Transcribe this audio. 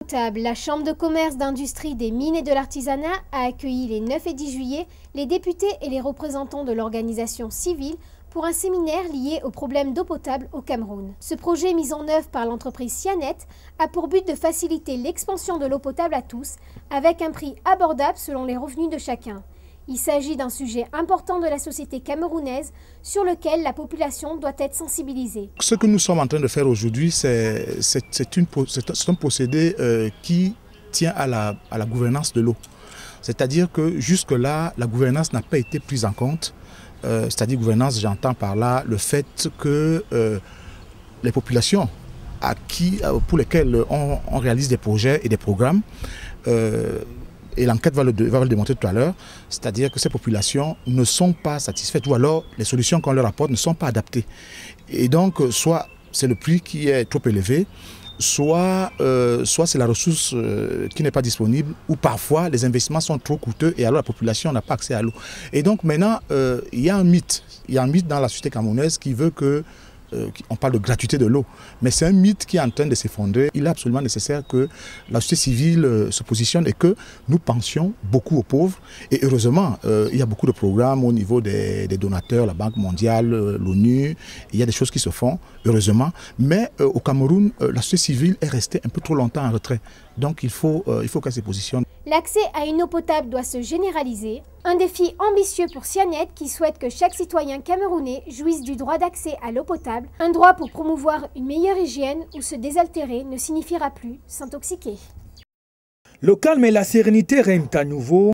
potable, la Chambre de commerce, d'industrie, des mines et de l'artisanat a accueilli les 9 et 10 juillet les députés et les représentants de l'organisation civile pour un séminaire lié aux problèmes d'eau potable au Cameroun. Ce projet mis en œuvre par l'entreprise Cianet a pour but de faciliter l'expansion de l'eau potable à tous avec un prix abordable selon les revenus de chacun. Il s'agit d'un sujet important de la société camerounaise sur lequel la population doit être sensibilisée. Ce que nous sommes en train de faire aujourd'hui, c'est un procédé qui tient à la gouvernance de l'eau. C'est-à-dire que jusque-là, la gouvernance n'a pas été prise en compte. C'est-à-dire gouvernance, j'entends par là le fait que les populations pour lesquelles on réalise des projets et des programmes, et l'enquête va le démontrer tout à l'heure, c'est-à-dire que ces populations ne sont pas satisfaites ou alors les solutions qu'on leur apporte ne sont pas adaptées. Et donc, soit c'est le prix qui est trop élevé, soit c'est la ressource qui n'est pas disponible, ou parfois les investissements sont trop coûteux et alors la population n'a pas accès à l'eau. Et donc maintenant, il y a un mythe dans la société camerounaise qui veut que on parle de gratuité de l'eau, mais c'est un mythe qui est en train de s'effondrer. Il est absolument nécessaire que la société civile se positionne et que nous pensions beaucoup aux pauvres. Et heureusement, il y a beaucoup de programmes au niveau des donateurs, la Banque mondiale, l'ONU. Il y a des choses qui se font, heureusement. Mais au Cameroun, la société civile est restée un peu trop longtemps en retrait. Donc il faut qu'elle se positionne. L'accès à une eau potable doit se généraliser. Un défi ambitieux pour Cianet qui souhaite que chaque citoyen camerounais jouisse du droit d'accès à l'eau potable. Un droit pour promouvoir une meilleure hygiène où se désaltérer ne signifiera plus s'intoxiquer. Le calme et la sérénité règnent à nouveau